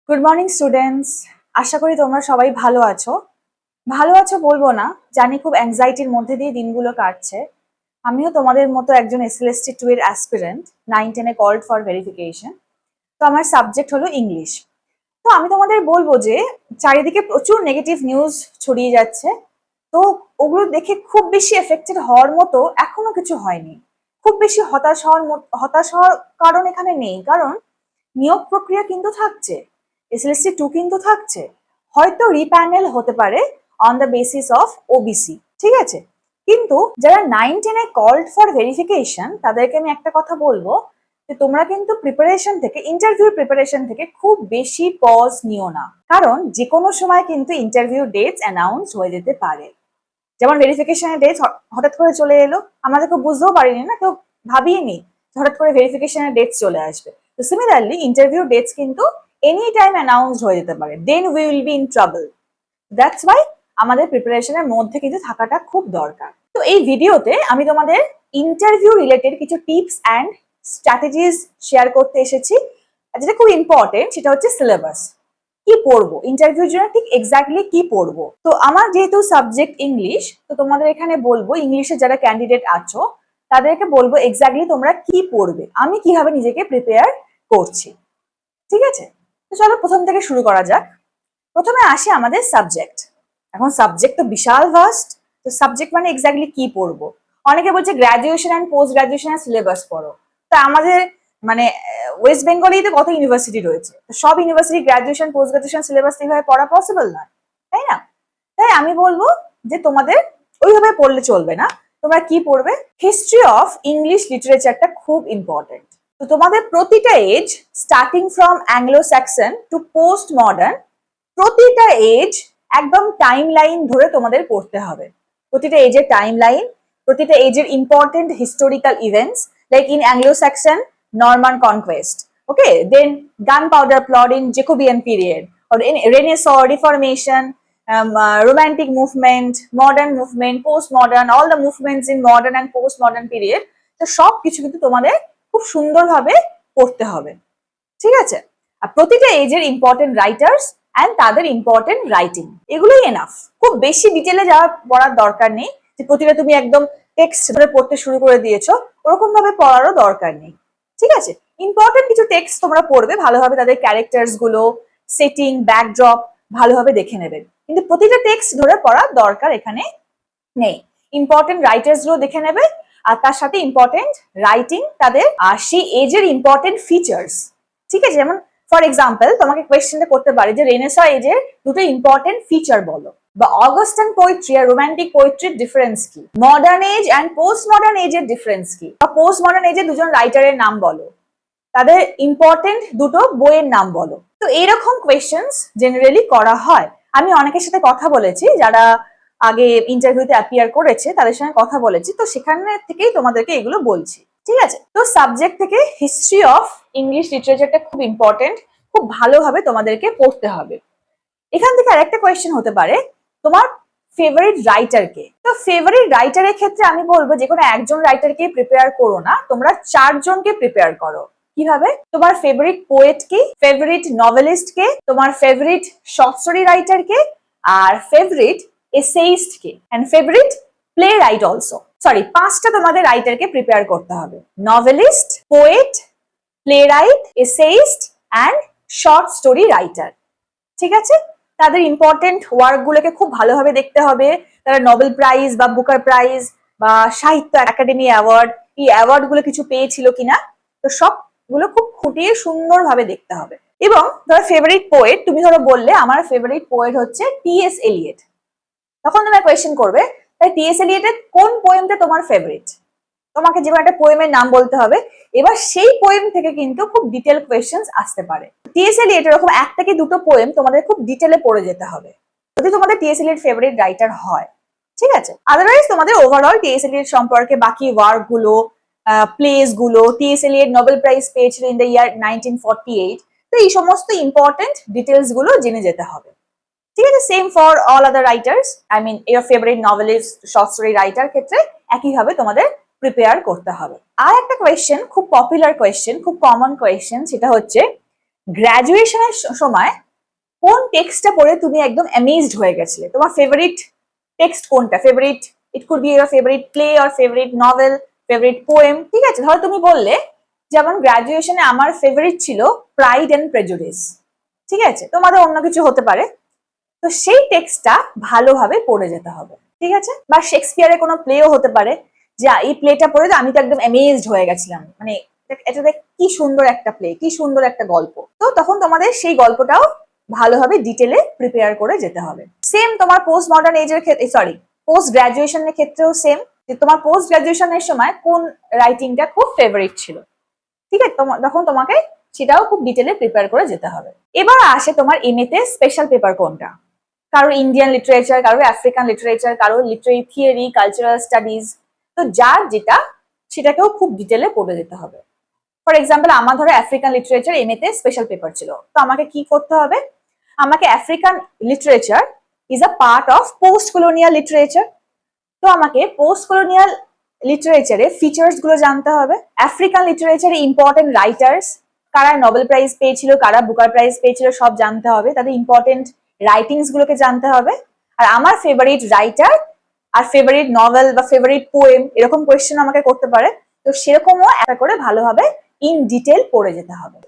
Good morning students. আশা করি তোমরা সবাই ভালো আছো। ভালো আছো বলবো না, জানি খুব অ্যাংজাইটির মধ্যে দিয়ে দিনগুলো কাটছে। আমিও তোমাদের মতো একজন এসএলএসটি 2 এর অ্যাসপিরেন্ট, 9-10 এ কল্ড ফর ভেরিফিকেশন। তো আমার সাবজেক্ট হলো ইংলিশ। তো আমি তোমাদের বলবো যে চারিদিকে প্রচুর নেগেটিভ নিউজ ছড়িয়ে যাচ্ছে। তো ওগুলো দেখে খুব বেশি এফেক্টেড হওয়ার মতো এখনো কিছু হয়নি। খুব বেশি হতাশ হওয়ার কারণ এখানে নেই, কারণ নিয়োগ প্রক্রিয়া কিন্তু থাকছে, এসএলএসসি 2 কিন্তু থাকছে। হয়তো রিপ্যানেল হতে পারে on the basis of OBC, ঠিক আছে। কিন্তু যারা 9-10 এ কল্ড ফর ভেরিফিকেশন, তাদেরকে আমি একটা কথা বলবো যে তোমরা কিন্তু প্রিপারেশন থেকে, ইন্টারভিউ প্রিপারেশন থেকে খুব বেশি পজ নিও না, কারণ যে কোনো সময় কিন্তু ইন্টারভিউ ডেটস অ্যানাউন্স হয়ে যেতে পারে। যেমন ভেরিফিকেশনের ডেটস হঠাৎ করে চলে এলো, আমরা তো কেউ বুঝতেও পারিনি, না কেউ ভাবিনি হঠাৎ করে ভেরিফিকেশনের ডেটস চলে আসবে। তো সিমিলারলি ইন্টারভিউ ডেটস কিন্তু এনি টাইম অ্যানাউন্সড হয়ে যেতে পারে, then we will be in trouble. That's why আমাদের প্রিপারেশনের মধ্যে কিন্তু থাকাটা খুব দরকার। তো এই ভিডিওতে আমি তোমাদের ইন্টারভিউ রিলেটেড কিছু টিপস অ্যান্ড স্ট্র্যাটেজিস শেয়ার করতে এসেছি। যেটা খুব ইম্পর্টেন্ট সেটা হচ্ছে সিলেবাস। কি পড়বো ইন্টারভিউর জন্য, ঠিক এক্স্যাক্টলি কি পড়বো। তো আমার যেহেতু সাবজেক্ট ইংলিশ, তো তোমাদের এখানে বলবো ইংলিশে যারা ক্যান্ডিডেট আছো তাদেরকে বলবো এক্স্যাক্টলি তোমরা কি পড়বে, আমি কিভাবে নিজেকে প্রিপেয়ার করছি। ঠিক আছে, তো চলো প্রথম থেকে শুরু করা যাক। প্রথমে আসি আমাদের সাবজেক্ট। এখন সাবজেক্ট তো বিশাল ভাস্ট। তো সাবজেক্ট মানে এক্স্যাক্টলি কি পড়বো। অনেকে বলছে গ্রাজুয়েশন অ্যান্ড পোস্ট গ্রাজুয়েশনের সিলেবাস পড়ো। তা আমাদের মানে ওয়েস্ট বেঙ্গলেই তো কত ইউনিভার্সিটি রয়েছে, সব university graduation post graduation syllabus এইভাবে পড়া পসিবল নয়, তাই না। তাই আমি বলবো যে তোমাদের ওইভাবে পড়লে চলবে না। তোমরা কি পড়বে, হিস্ট্রি অফ ইংলিশ লিটারেচারটা খুব ইম্পর্টেন্ট। তো তোমাদের প্রতিটা age, starting from Anglo Saxon to post modern, প্রতিটা এজ একদম টাইম লাইন ধরে তোমাদের পড়তে হবে। প্রতিটা এজের টাইম লাইন, প্রতিটা এজের important historical events, like in Anglo Saxon Norman conquest, okay, then gun powder plot in Jacobean period, or in Renaissance, Reformation, romantic movement, modern movement, post-modern, all the movements in modern and post-modern period। তো সব কিছু কিন্তু তোমাদের খুব সুন্দরভাবে পড়তে হবে, ঠিক আছে। আর প্রতিটা এজের ইম্পর্টেন্ট রাইটার্স অ্যান্ড তাদের ইম্পর্টেন্ট রাইটিং, এগুলোই এনাফ। খুব বেশি ডিটেলে যাওয়ার পড়ার দরকার নেই, যে প্রতিটা তুমি একদম টেক্সট ধরে পড়তে শুরু করে দিয়েছো, ওরকম ভাবে পড়ারও দরকার নেই, ঠিক আছে। ইম্পর্টেন্ট কিছু টেক্সট তোমরা পড়বে, ভালোভাবে তাদের ক্যারেক্টার্স গুলো, সেটিং, ব্যাকড্রপ ভালোভাবে দেখে নেবে, কিন্তু প্রতিটা টেক্সট ধরে পড়ার দরকার এখানে নেই। ইম্পর্টেন্ট রাইটার্স গুলো দেখে নেবে, আর তার সাথে ইম্পর্টেন্ট রাইটিং তাদের, আর সেই এজের ইম্পর্টেন্ট ফিচার্স, ঠিক আছে। যেমন ফর এক্সাম্পল তোমাকে কোয়েশ্চেনটা করতে পারে যে রেনেসা এজের দুটো ইম্পর্টেন্ট ফিচার বলো, বা অগাস্টান পোয়েট্রি আর রোমান্টিক পোয়েট্রির ডিফারেন্স কি, modern age and post modern এজের ডিফারেন্স কি, বা পোস্ট মডার্ন এজের দুজন রাইটারের নাম বলো, তাদের ইম্পর্টেন্ট দুটো বইয়ের নাম বলো। তো এইরকম কোয়েশ্চেন্স জেনারেলি করা হয়। আমি অনেকের সাথে কথা বলেছি যারা আগে ইন্টারভিউতে অ্যাপিয়ার করেছে, তাদের সঙ্গে কথা বলেছি, তো সেখানে থেকেই তোমাদেরকে এগুলো বলছি, ঠিক আছে। তো সাবজেক্ট থেকে হিস্ট্রি অফ ইংলিশ লিটারেচারটা খুব ইম্পর্টেন্ট, খুব ভালোভাবে তোমাদেরকে পড়তে হবে। এখান থেকে আরেকটা কোয়েশ্চেন হতে পারে, তোমার ফেভারিট রাইটার কে। তো ফেভারিট রাইটারের ক্ষেত্রে আমি বলবো যে কোনো একজন রাইটারকে প্রিপেয়ার করো না, তোমরা 4 জনকে প্রিপেয়ার করো। কিভাবে, তোমার ফেভারিট পোয়েট কে, ফেভারিট নভেলিস্ট কে, তোমার ফেভারিট শর্ট স্টোরি রাইটার কে, আর ফেভারিট এসেইস্ট কে, and favourite playwright also. Sorry, 5টা তোমাদের রাইটারকে প্রিপেয়ার করতে হবে, novelist, poet, playwright, essayist and short story writer, ঠিক আছে। তাদের ইম্পর্টেন্ট ওয়ার্ক গুলোকে খুব ভালোভাবে দেখতে হবে, তারা নোবেল প্রাইজ বা বুকার প্রাইজ বা সাহিত্য একাডেমি অ্যাওয়ার্ড, এই অ্যাওয়ার্ড গুলো কিছু পেয়েছিল কিনা, তো সবগুলো খুব খুঁটিয়ে সুন্দরভাবে দেখতে হবে। এবং ধরো ফেভারিট পোয়েট, তুমি ধরো বললে আমার ফেভারিট পোয়েট হচ্ছে টি.এস. এলিয়ট, তখন তোমার কোয়েশ্চেন করবে তাই টি.এস. এলিয়টের কোন পোয়েমটা তোমার ফেভারিট, তোমাকে যেমন একটা পোয়েমের নাম বলতে হবে। এবার সেই পোয়েম থেকে কিন্তু খুব ডিটেল কোয়েশ্চেন্স আসতে পারে। টি.এস. এলিয়ট এরকম 1 থেকে 2টো পোয়েম তোমাদের খুব ডিটেলে পড়ে যেতে হবে যদি তোমাদের টি.এস. এলিয়ট ফেভারিট রাইটার হয়, ঠিক আছে। আদারওয়াইজ তোমাদের ওভারঅল টি.এস. এলিয়ট সম্পর্কে বাকি ওয়ার্ক গুলো, প্লেস গুলো, টি.এস. এলিয়ট নোবেল প্রাইজ পেয়েছিল ইন দ্য ইয়ার 1948, তো এই সমস্ত ইম্পর্টেন্ট ডিটেলস গুলো জেনে যেতে হবে, ঠিক আছে। Same for all other writers, I mean your favourite novelist, short story writer ক্ষেত্রে একইভাবে তোমাদের প্রিপেয়ার করতে হবে। আর একটা কোয়েশ্চেন, খুব পপুলার কোয়েশ্চেন, খুব কমন কোয়েশ্চেন, সেটা হচ্ছে গ্রাজুয়েশনের সময় কোন টেক্সটটা পড়ে তুমি একদম অ্যামেজড হয়ে গেছিলে? তোমার ফেভারিট টেক্সট কোনটা? Favourite, it could be your favourite play or favourite novel, favourite poem, ঠিক আছে? ধরো তুমি বললে যেমন গ্রাজুয়েশনে আমার ফেভারিট ছিল প্রাইড এন্ড প্রেজুডিস, ঠিক আছে? তোমাদের অন্য কিছু হতে পারে। তো সেই টেক্সটটা ভালোভাবে পড়ে যেতে হবে, ঠিক আছে? বা শেক্সপিয়ারের কোনো প্লেও হতে পারে যে এই প্লেটা পড়ে আমি তো একদম অ্যামেজড হয়ে গেছিলাম, মানে এটাতে কি সুন্দর একটা প্লে, কি সুন্দর একটা গল্প। তো তখন তোমাদের সেই গল্পটাও ভালোভাবে ডিটেলে প্রিপেয়ার করে যেতে হবে। সেম তোমার পোস্ট মডার্ন এজের ক্ষেত্রে, সরি, পোস্ট গ্রাজুয়েশনের ক্ষেত্রেও সেম, যে তোমার পোস্ট গ্রাজুয়েশনের সময় কোন রাইটিংটা খুব ফেভারিট ছিল, ঠিক আছে? তখন তোমাকে সেটাও খুব ডিটেলে প্রিপেয়ার করে যেতে হবে। এবার আসে তোমার এমএ তে স্পেশাল পেপার কোনটা? কারোর ইন্ডিয়ান লিটারেচার, কারোর আফ্রিকান লিটারেচার, কারোর লিটারি থিওরি, কালচারাল স্টাডিজ। তো যার যেটা সেটাকেও খুব ডিটেলে পড়ে যেতে হবে। ফর এক্সাম্পল, আমার ধরো আফ্রিকান লিটারেচার এমএ তে স্পেশাল পেপার ছিল, তো আমাকে কি করতে হবে? আমাকে African literature is a part of post colonial literature, তো আমাকে পোস্ট কলোনিয়াল লিটারেচারে ফিচার্স গুলো জানতে হবে। আফ্রিকান লিটারেচারে ইম্পর্টেন্ট রাইটার্স, কারা নোবেল প্রাইজ পেয়েছিল, কারা বুকার প্রাইজ পেয়েছিল, সব জানতে হবে। তাদের ইম্পর্টেন্ট রাইটিংস গুলোকে জানতে হবে। আর আমার ফেভারিট রাইটার আর ফেভারিট নভেল বা ফেভারিট পোয়েম, এরকম কোয়েশ্চেন আমাকে করতে পারে। তো সেরকমও একটা করে ভালোভাবে ইন ডিটেল পড়ে যেতে হবে।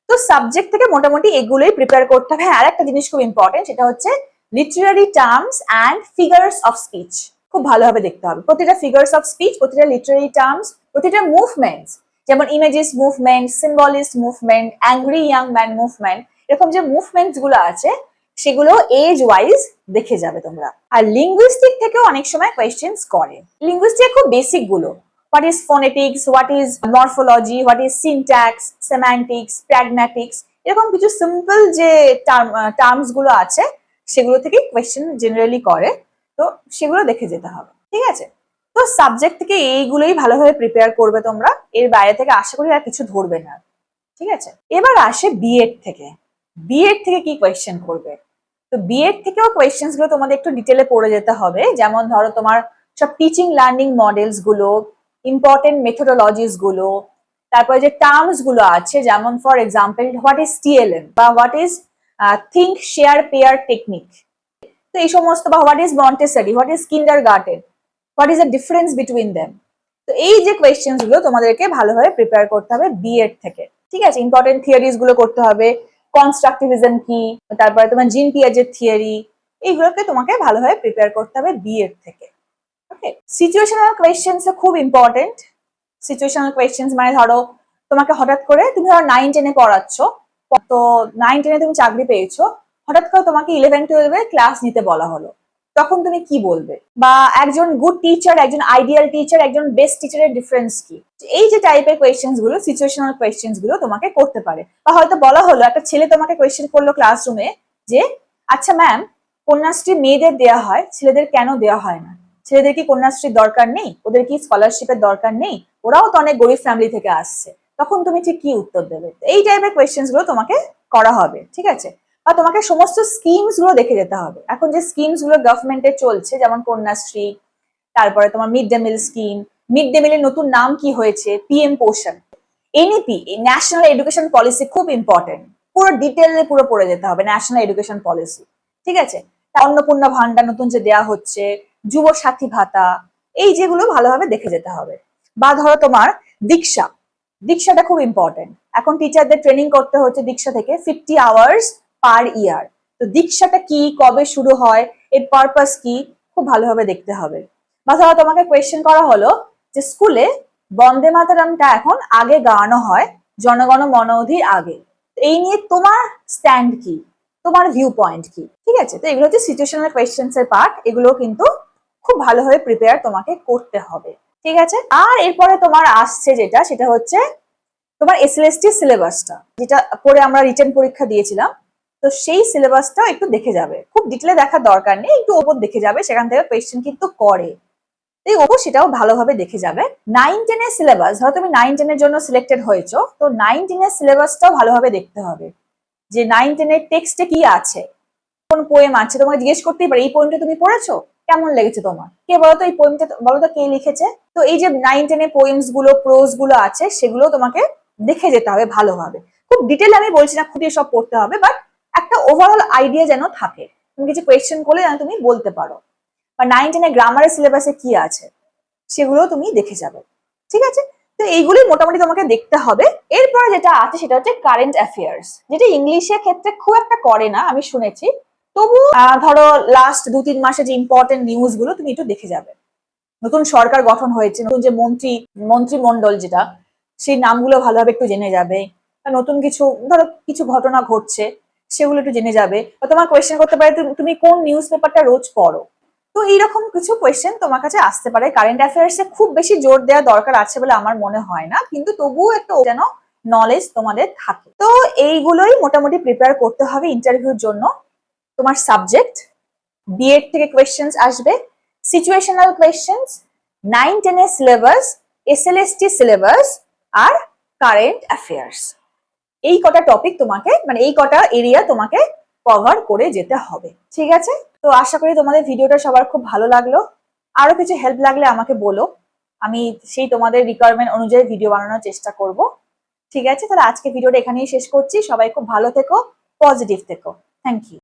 তো সাবজেক্ট থেকে মোটামুটি এগুলোই প্রিপেয়ার করতে হবে। আর একটা জিনিস খুব ইম্পর্টেন্ট, সেটা হচ্ছে literary terms and figures of speech খুব ভালোভাবে দেখতে হবে। প্রতিটা ফিগার্স অফ স্পিচ, প্রতিটা লিটারারি টার্মস, প্রতিটা মুভমেন্টস, যেমন imagist movement, symbolist movement, angry young man movement, এরকম যে মুভমেন্টস গুলো আছে সেগুলো এজ ওয়াইজ দেখে যাবে তোমরা। আর লিঙ্গুইস্টিক থেকেও অনেক সময় কোয়েশ্চেন্স করে। লিঙ্গুইস্টিক খুব বেসিক গুলো, what is phonetics, what is morphology, what is syntax, semantics, pragmatics, এরকম কিছু সিম্পল যে টার্মস গুলো আছে সেগুলো থেকে কোয়েশ্চেন জেনারেলি করে, তো সেগুলো দেখে যেতে হবে, ঠিক আছে? তো সাবজেক্ট থেকে এইগুলোই ভালোভাবে প্রিপেয়ার করবে তোমরা, এর বাইরে থেকে আশা করি আর কিছু ধরবে না, ঠিক আছে? এবার আসে বিএড থেকে। বিএড থেকে কি কোয়েশ্চেন করবে? তো বিএড থেকেও কোয়েশ্চেন্স গুলো তোমাদের একটু ডিটেলে পড়ে যেতে হবে। যেমন ধরো তোমার সব টিচিং লার্নিং মডেলস গুলো, ইম্পর্টেন্ট মেথোডোলজিস গুলো, তারপরে যে টার্মস গুলো আছে, যেমন for example what is TLM বা what is think share pair technique, তো এই সমস্ত, বা what is Montessori, what is kindergarten, what is the difference between them. তো এই যে কোয়েশ্চেন্স গুলো তোমাদেরকে ভালোভাবে প্রিপেয়ার করতে হবে বিএড থেকে, ঠিক আছে? ইম্পর্টেন্ট থিওরিজ গুলো করতে হবে, কনস্ট্রাকটিভিজম কি, তারপরে তোমার জিন পিয়াজের থিওরি, এইগুলোকে তোমাকে ভালোভাবে প্রিপেয়ার করতে হবে বিএড থেকে। ওকে, সিচুয়েশনাল কোয়েশ্চেন্স খুব ইম্পর্টেন্ট। সিচুয়েশনাল কোয়েশ্চেন্স মানে ধরো তোমাকে হঠাৎ করে, তুমি ধরো 9-10-এ পড়াচ্ছ, তো 9-10-এ তুমি চাকরি পেয়েছো, হঠাৎ করে তোমাকে 11-12-এ ক্লাস নিতে বলা হলো, তখন তুমি কি বলবে? বা একজন গুড টিচার, একজন আইডিয়াল টিচার, একজন বেস্ট টিচারের ডিফারেন্স কি? এই যে টাইপের কোয়েশ্চেন্স গুলো, সিচুয়েশনাল কোয়েশ্চেন্স গুলো তোমাকে করতে পারে। বা হয়তো বলা হলো, একটা ছেলে তোমাকে কোয়েশ্চেন করলো ক্লাসরুমে যে, আচ্ছা ম্যাম, কন্যাশ্রী মেয়েদের দেওয়া হয়, ছেলেদের কেন দেওয়া হয় না? ছেলেদের কি কন্যাশ্রীর দরকার নেই? ওদের কি স্কলারশিপের দরকার নেই? ওরাও তো অনেক গরিব ফ্যামিলি থেকে আসছে। তখন তুমি ঠিক কি উত্তর দেবে? এই টাইপের কোয়েশ্চেন্স গুলো তোমাকে করা হবে, ঠিক আছে? বা তোমাকে সমস্ত স্কিমস গুলো দেখে যেতে হবে। এখন যে স্কিমস গুলো গভর্নমেন্টে চলছে, যেমন কন্যাশ্রী, তারপরে তোমার mid day meal scheme, mid day মিলের নতুন নাম কি হয়েছে, পিএম পোষণ, এনইপি, ন্যাশনাল এডুকেশন পলিসি খুব ইম্পর্টেন্ট, পুরো ডিটেলে পুরো পড়ে যেতে হবে ন্যাশনাল এডুকেশন পলিসি, ঠিক আছে? অন্নপূর্ণা ভান্ডার নতুন যে দেয়া হচ্ছে, যুব সাথী ভাতা, এই যেগুলো ভালোভাবে দেখে যেতে হবে। বা ধরো তোমার দীক্ষা, দীক্ষাটা খুব ইম্পর্টেন্ট। এখন টিচারদের ট্রেনিং করতে হচ্ছে দীক্ষা থেকে 50 আওয়ার্স পার ইয়ার। তো দীক্ষাটা কি, কবে শুরু হয়, এর পারপাস কি, খুব ভালোভাবে দেখতে হবে। বা ধরো তোমাকে কোয়েশ্চেন করা হলো যে স্কুলে বন্দে মাতরমটা এখন আগে গাওয়ানো হয় জনগণ মন অধির আগে, এই নিয়ে তোমার স্ট্যান্ড কি, তোমার ভিউ পয়েন্ট কি, ঠিক আছে? তো এগুলো হচ্ছে সিচুয়েশনাল কোয়েশ্চেন্স এর পার্ট, এগুলো কিন্তু খুব ভালোভাবে প্রিপেয়ার তোমাকে করতে হবে, ঠিক আছে? আর এরপরে তোমার আসছে যেটা, সেটা হচ্ছে তোমার এসএলএসটি সিলেবাসটা, যেটা পরে আমরা রিটেন পরীক্ষা দিয়েছিলাম। তো সেই সিলেবাসটাও একটু দেখে যাবে, খুব ডিটেলে দেখার দরকার নেই, একটু ওপর দেখে যাবে, সেখান থেকে কোয়েশ্চেন কিন্তু করে, এই ওপর সেটাও ভালোভাবে দেখে যাবে। 9-10-এর সিলেবাস, ধরো তুমি 9-10-এর জন্য সিলেক্টেড হয়েছো, তো 9-10-এর সিলেবাসটাও ভালোভাবে দেখতে হবে, যে 9-10-এর টেক্সটে কি আছে, কোন পোয়েম আছে। তোমাকে জিজ্ঞেস করতেই পারে, এই পোয়েমটা তুমি পড়েছো, কেমন লেগেছে তোমার, কে বলতো এই পোয়েমটা, বলতো কে লিখেছে। তো এই যে 9-10-এর পোয়েমস গুলো, প্রোজ গুলো আছে, সেগুলো তোমাকে দেখে যেতে হবে ভালোভাবে। খুব ডিটেল আমি বলছি না, খুবই সব পড়তে হবে, বাট একটা ওভারঅল আইডিয়া যেন থাকে। তুমি কিছু কোয়েশ্চেন করলে যেন তুমি বলতে পারো। বা 9-10 গ্রামারের সিলেবাসে কি আছে সেগুলো তুমি দেখে যাবে, ঠিক আছে? তো এইগুলোই মোটামুটি তোমাকে দেখতে হবে। এরপরে যেটা আছে সেটা হচ্ছে কারেন্ট অ্যাফেয়ার্স, যেটা ইংলিশের ক্ষেত্রে খুব একটা করে না আমি শুনেছি, তবু ধরো লাস্ট 2-3 মাসে যে ইম্পর্টেন্ট নিউজ গুলো তুমি একটু দেখে যাবে। নতুন সরকার গঠন হয়েছে, নতুন যে মন্ত্রিমণ্ডল যেটা, সেই নামগুলো ভালোভাবে একটু জেনে যাবে। নতুন কিছু ধরো কিছু ঘটনা ঘটছে সেগুলো একটু জেনে যাবে। বা তোমার কোয়েশ্চেন করতে পারে তুমি কোন নিউজ পেপারটা রোজ পড়ো। তো এইরকম কিছু কোয়েশ্চেন তোমার কাছে আসতে পারে। কারেন্ট অ্যাফেয়ার্সে খুব বেশি জোর দেওয়া দরকার আছে বলে আমার মনে হয় না, কিন্তু তবুও একটা যেন নলেজ তোমাদের থাকে। তো এইগুলোই মোটামুটি প্রিপেয়ার করতে হবে ইন্টারভিউর জন্য। তোমার সাবজেক্ট, বিএড থেকে কোয়েশ্চেন্স আসবে, সিচুয়েশনাল কোয়েশ্চেন্স, 9-10 এর সিলেবাস, এসএলএসটি সিলেবাস, আর কারেন্ট অ্যাফেয়ার্স। এই কটা টপিক তোমাকে, মানে এই কটা এরিয়া তোমাকে কভার করে যেতে হবে, ঠিক আছে? তো আশা করি তোমাদের ভিডিওটা সবার খুব ভালো লাগলো। আরো কিছু হেল্প লাগলে আমাকে বলো, আমি সেই তোমাদের রিকোয়ারমেন্ট অনুযায়ী ভিডিও বানানোর চেষ্টা করব, ঠিক আছে? তাহলে আজকে ভিডিওটা এখানেই শেষ করছি। সবাই খুব ভালো থেকো, পজিটিভ থেকো। Thank you.